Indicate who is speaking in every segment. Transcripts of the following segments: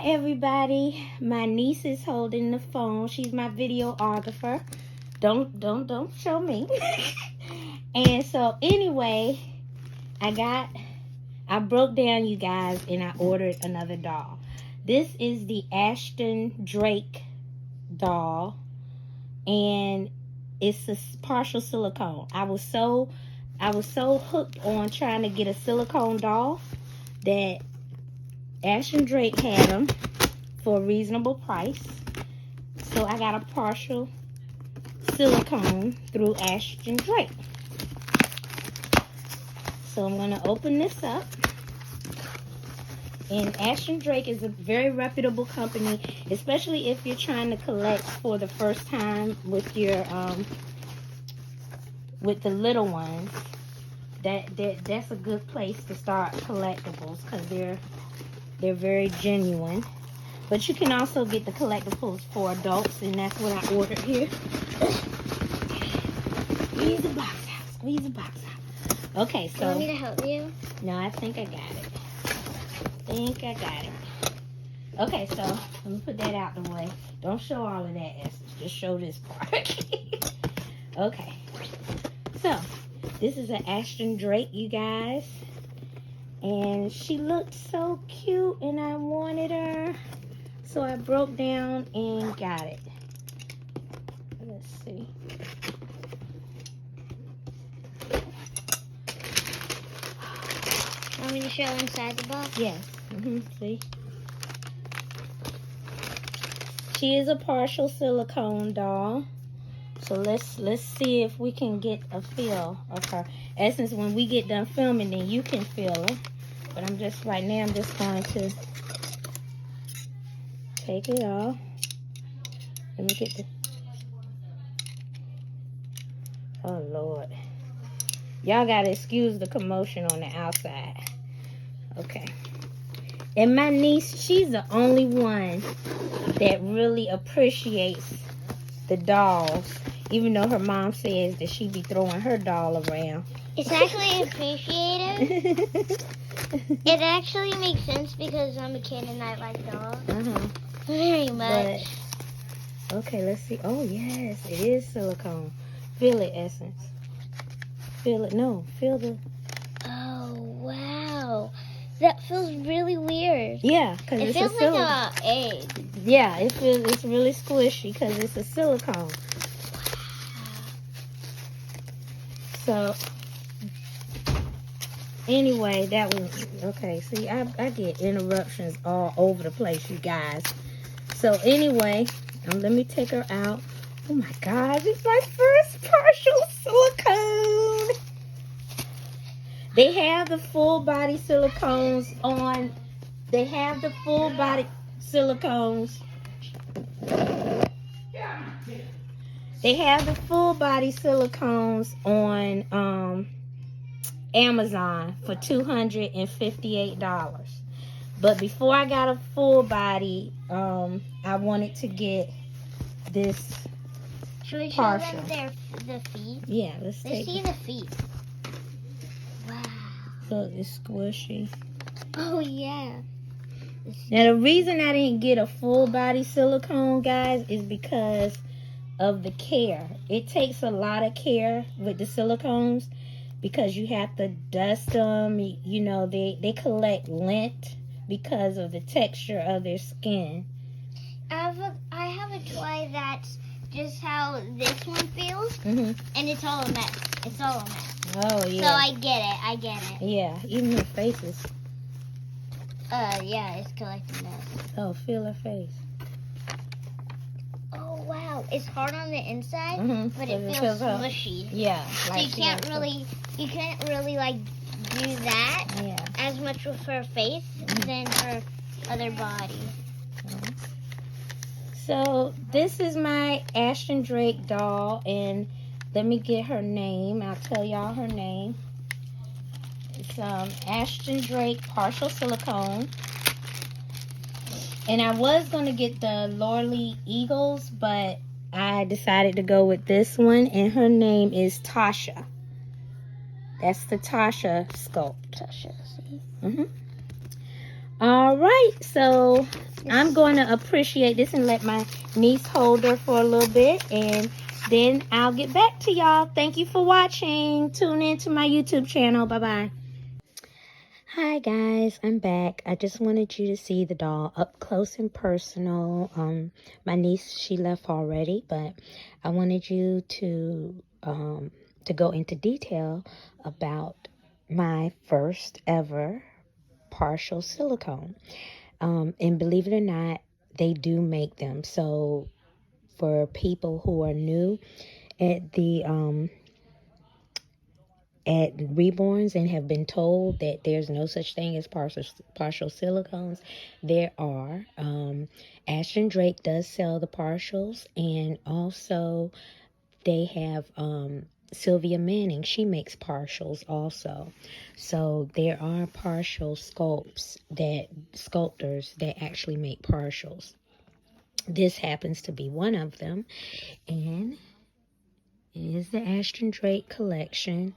Speaker 1: everybody. My niece is holding the phone. She's my videographer. Don't show me. And so anyway, I broke down, you guys, and I ordered another doll. This is the Ashton Drake doll, and it's a partial silicone. I was so hooked on trying to get a silicone doll that Ashton Drake had them for a reasonable price. So I got a partial silicone through Ashton Drake. So I'm going to open this up. And Ashton Drake is a very reputable company, especially if you're trying to collect for the first time with your with the little ones. That's a good place to start collectibles because they're very genuine. But you can also get the collectibles for adults, and that's what I ordered here. Squeeze the box out. Squeeze the box out. Okay, so.
Speaker 2: Do you want me to help you?
Speaker 1: No, I think I got it. Okay, so let me put that out the way. Don't show all of that, Esther. Just show this part. Okay. So, this is an Ashton Drake, you guys. And she looked so cute, and I wanted her. So I broke down and got it. Let's see.
Speaker 2: Want me to show inside the box?
Speaker 1: Yes. See? She is a partial silicone doll. So let's see if we can get a feel of her. Essence, when we get done filming, then you can feel her. But I'm just going to take it off. Let me get the... Oh, Lord. Y'all got to excuse the commotion on the outside. Okay. And my niece, she's the only one that really appreciates the dolls. Even though her mom says that she be throwing her doll around.
Speaker 2: It's actually appreciative. It actually makes sense because I'm a kid and I like dolls. Very much.
Speaker 1: But, okay, let's see. Oh, yes, it is silicone. Feel it, Essence. Feel it. No, feel the...
Speaker 2: Oh, wow. That feels really weird.
Speaker 1: Yeah, because it's
Speaker 2: a silicone. It feels like an egg.
Speaker 1: Yeah, it's really squishy because it's a silicone. So, anyway, that was... Okay, see, I get interruptions all over the place, you guys. So, anyway, let me take her out. Oh, my God, it's my first partial silicone. They have the full body silicones on. They have the full body silicones. They have the full body silicones on Amazon for $258. But before I got a full body, I wanted to get this
Speaker 2: Should we show
Speaker 1: partial.
Speaker 2: them the feet?
Speaker 1: Yeah, let's
Speaker 2: see the feet. Wow.
Speaker 1: So it's squishy.
Speaker 2: Oh, yeah.
Speaker 1: Now, the reason I didn't get a full body silicone, guys, is because of the care. It takes a lot of care with the silicones because you have to dust them. You know, they collect lint because of the texture of their skin.
Speaker 2: I have a toy that's just how this one feels, and it's all a mess. It's all a mess.
Speaker 1: Oh, yeah.
Speaker 2: So I get it.
Speaker 1: Yeah, even her face is...
Speaker 2: Yeah, it's collecting mess.
Speaker 1: Oh, feel her face.
Speaker 2: Oh, wow. It's hard on the inside, but it
Speaker 1: So
Speaker 2: feels smushy.
Speaker 1: Yeah.
Speaker 2: So you can't really like do that as much with her face than her other body.
Speaker 1: So this is my Ashton Drake doll, and let me get her name. I'll tell y'all her name. It's Ashton Drake partial silicone. And I was going to get the Lorelei Eagles, but I decided to go with this one, and her name is Tasha. That's the Tasha sculpt.
Speaker 2: Tasha, see?
Speaker 1: All right, so I'm going to appreciate this and let my niece hold her for a little bit, and then I'll get back to y'all. Thank you for watching. Tune in to my YouTube channel. Bye-bye. Hi guys, I'm back. I just wanted you to see the doll up close and personal. My niece, she left already, but I wanted you to go into detail about my first ever partial silicone. And believe it or not, they do make them. So for people who are new at the at Reborns and have been told that there's no such thing as partial silicones, there are. Ashton Drake does sell the partials, and also they have Sylvia Manning. She makes partials also. So there are partial sculptors that actually make partials. This happens to be one of them, and it is the Ashton Drake collection.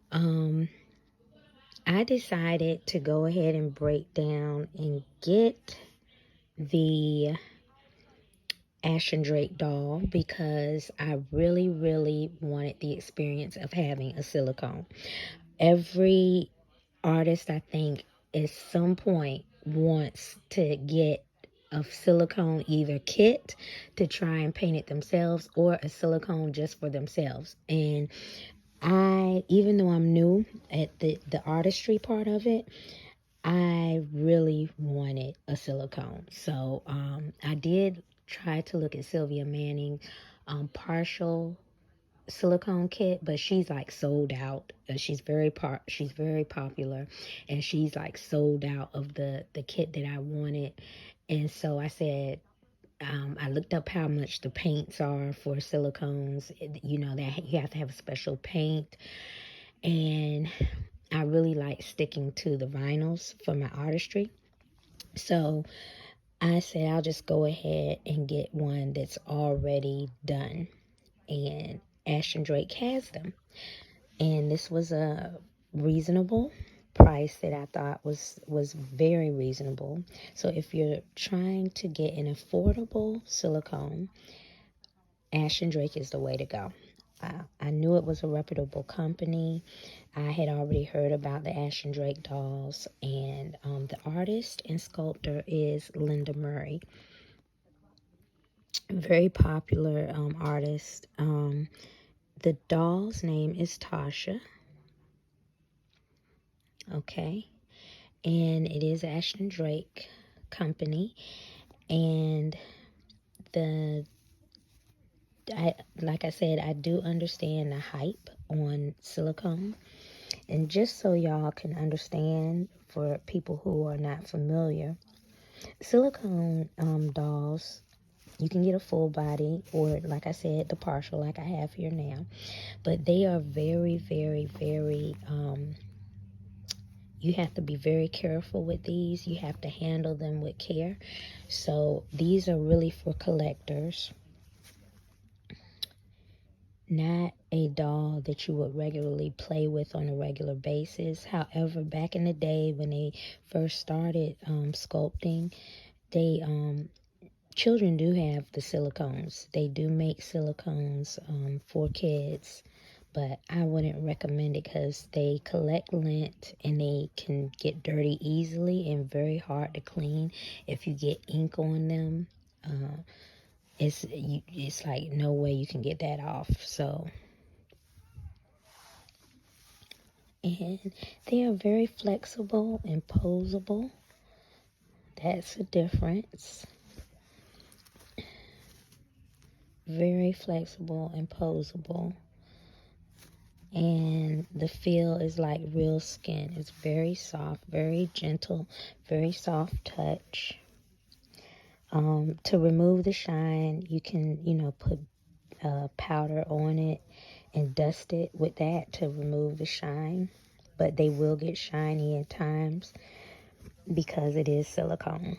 Speaker 1: I decided to go ahead and break down and get the Ashton Drake doll because I really, really wanted the experience of having a silicone. Every artist, I think, at some point wants to get a silicone either kit to try and paint it themselves or a silicone just for themselves. And even though I'm new at the artistry part of it, I really wanted a silicone. So I did try to look at Sylvia Manning partial silicone kit, but she's like sold out. She's very popular, and she's like sold out of the kit that I wanted. And so I said, I looked up how much the paints are for silicones. You know that you have to have a special paint, and I really like sticking to the vinyls for my artistry. So I said I'll just go ahead and get one that's already done, and Ashton Drake has them. And this was a reasonable price that I thought was very reasonable. So if you're trying to get an affordable silicone, Ashton Drake is the way to go. I knew it was a reputable company. I had already heard about the Ashton Drake dolls, and the artist and sculptor is Linda Murray. Very popular artist. The doll's name is Tasha. Okay, and it is Ashton Drake company, and like I said, I do understand the hype on silicone. And just so y'all can understand, for people who are not familiar, silicone dolls, you can get a full body, or like I said, the partial like I have here now. But they are very, very, very, you have to be very careful with these. You have to handle them with care. So these are really for collectors. Not a doll that you would regularly play with on a regular basis. However, back in the day when they first started sculpting, children do have the silicones. They do make silicones for kids, but I wouldn't recommend it because they collect lint and they can get dirty easily and very hard to clean if you get ink on them. It's like no way you can get that off. So, and they are very flexible and posable. That's the difference. Very flexible and posable. And the feel is like real skin. It's very soft, very gentle, very soft touch. To remove the shine, you can, put powder on it and dust it with that to remove the shine. But they will get shiny at times because it is silicone.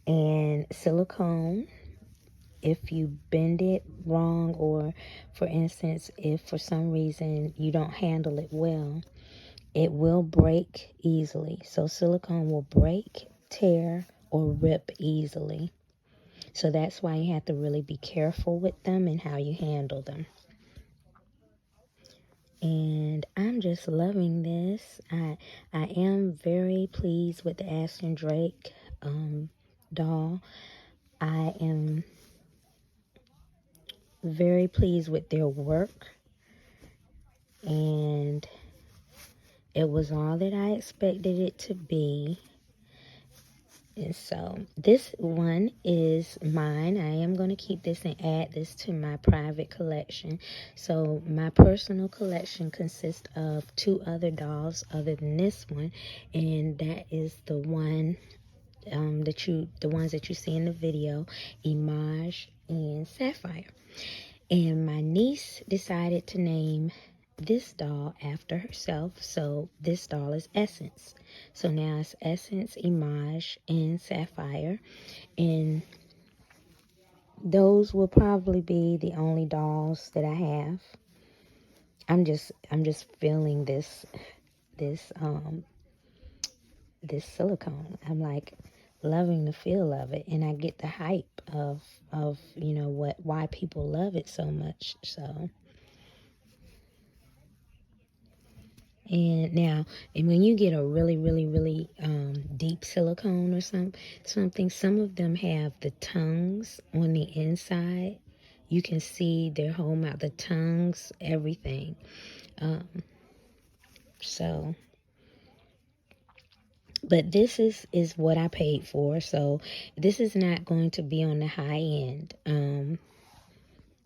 Speaker 1: And silicone, if you bend it wrong, or for instance, if for some reason you don't handle it well, it will break easily. So silicone will break, tear, or rip easily. So that's why you have to really be careful with them and how you handle them. And I'm just loving this. I am very pleased with the Ashton Drake doll. I am very pleased with their work, and it was all that I expected it to be. And so this one is mine. I am going to keep this and add this to my private collection. So my personal collection consists of 2 other dolls other than this one, and that is the one the ones that you see in the video, Image and Sapphire. And my niece decided to name this doll after herself, so this doll is Essence. So now it's Essence, Image, and Sapphire, and those will probably be the only dolls that I have. I'm just feeling this this silicone. I'm like loving the feel of it, and I get the hype of why people love it so much. So, and now, and when you get a really deep silicone or something, some of them have the tongues on the inside. You can see their whole mouth, the tongues, everything. So, but this is what I paid for. So this is not going to be on the high end.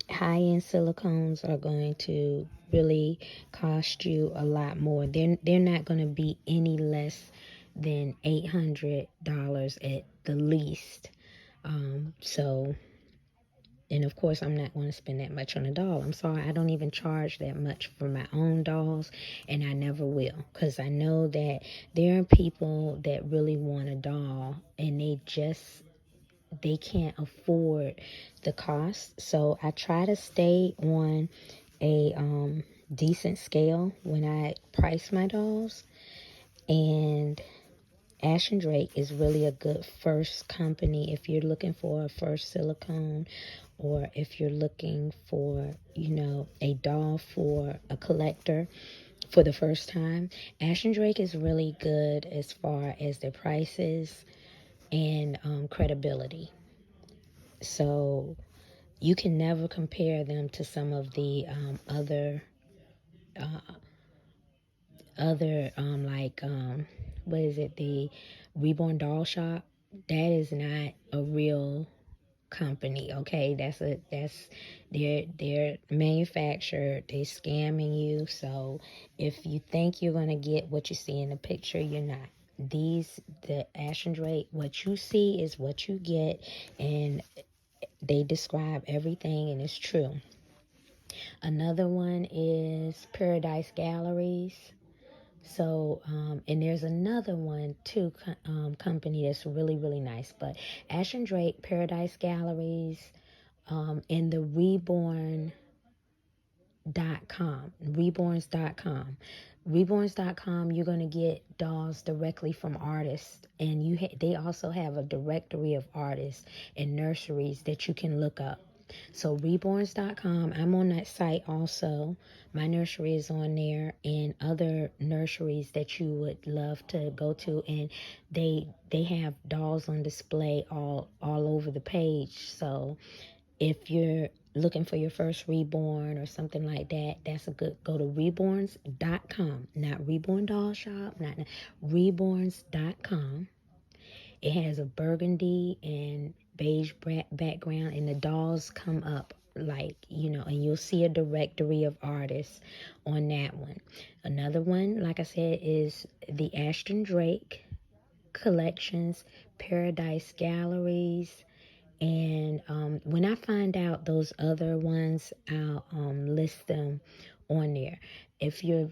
Speaker 1: High-end silicones are going to really cost you a lot more. They're not going to be any less than $800 at the least. So, and of course, I'm not going to spend that much on a doll. I'm sorry, I don't even charge that much for my own dolls, and I never will, because I know that there are people that really want a doll, and they can't afford the cost. So I try to stay on a decent scale when I price my dolls. And Ashton Drake is really a good first company if you're looking for a first silicone, or if you're looking for, a doll for a collector for the first time. Ashton Drake is really good as far as their prices and credibility. So you can never compare them to some of the other what is it, the Reborn Doll Shop. That is not a real company, okay? That's they're manufactured. They scamming you. So if you think you're gonna get what you see in the picture, you're not. The Ashton Drake, what you see is what you get, and they describe everything, and it's true. Another one is Paradise Galleries. So, and there's another one too, company that's really nice. But Ashton Drake, Paradise Galleries, and the Reborns.com. Reborns.com, you're going to get dolls directly from artists, and they also have a directory of artists and nurseries that you can look up. So Reborns.com, I'm on that site also. My nursery is on there, and other nurseries that you would love to go to, and they have dolls on display all over the page. So if you're looking for your first reborn or something like that, that's a good, go to reborns.com, not Reborn Doll Shop, not reborns.com. It has a burgundy and beige background, and the dolls come up and you'll see a directory of artists on that one. Another one, like I said, is the Ashton Drake collections, Paradise Galleries. And when I find out those other ones, I'll list them on there. If you're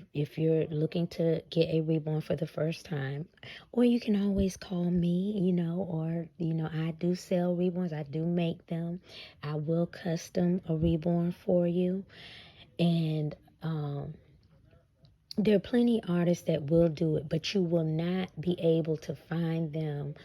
Speaker 1: looking to get a reborn for the first time, or you can always call me, or I do sell reborns. I do make them. I will custom a reborn for you, and There are plenty of artists that will do it, but you will not be able to find them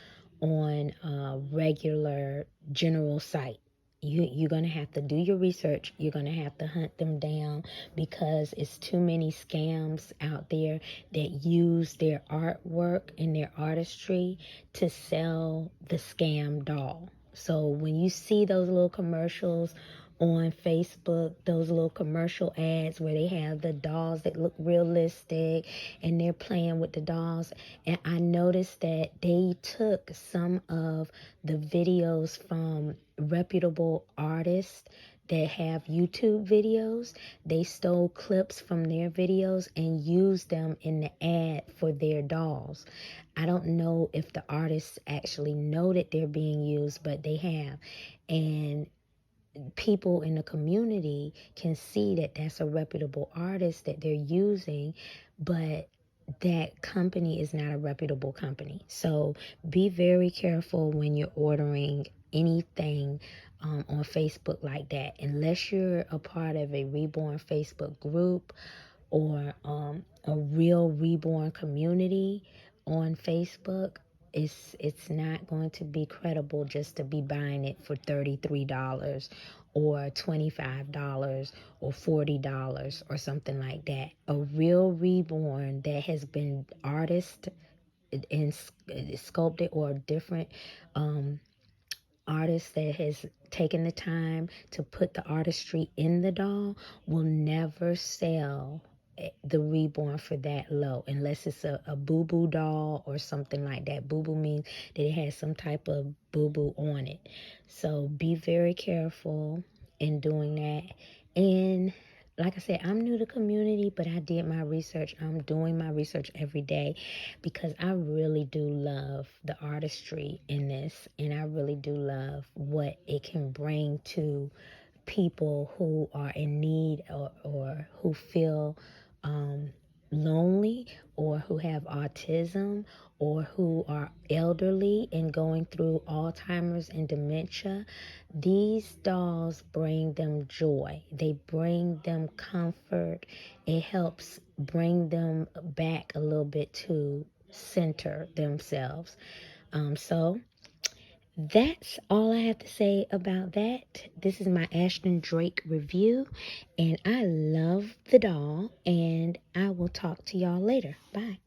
Speaker 1: on a regular general site. You're going to have to do your research. You're going to have to hunt them down because it's too many scams out there that use their artwork and their artistry to sell the scam doll. So when you see those little commercials on Facebook, those little commercial ads where they have the dolls that look realistic and they're playing with the dolls. And I noticed that they took some of the videos from reputable artists that have YouTube videos. They stole clips from their videos and used them in the ad for their dolls. I don't know if the artists actually know that they're being used, but they have. And people in the community can see that that's a reputable artist that they're using, but that company is not a reputable company. So be very careful when you're ordering anything on Facebook like that. Unless you're a part of a Reborn Facebook group or a real Reborn community on Facebook, it's not going to be credible just to be buying it for $33 or $25 or $40 or something like that. A real Reborn that has been artist and sculpted, or different artist that has taken the time to put the artistry in the doll will never sell the Reborn for that low, unless it's a boo-boo doll or something like that. Boo-boo means that it has some type of boo-boo on it. So be very careful in doing that. And like I said, I'm new to the community, but I did my research. I'm doing my research every day because I really do love the artistry in this, and I really do love what it can bring to people who are in need, or who feel lonely, or who have autism, or who are elderly and going through Alzheimer's and dementia. These dolls bring them joy. They bring them comfort. It helps bring them back a little bit to center themselves. So that's all I have to say about that. This is my Ashton Drake review, and I love the doll, and I will talk to y'all later. Bye.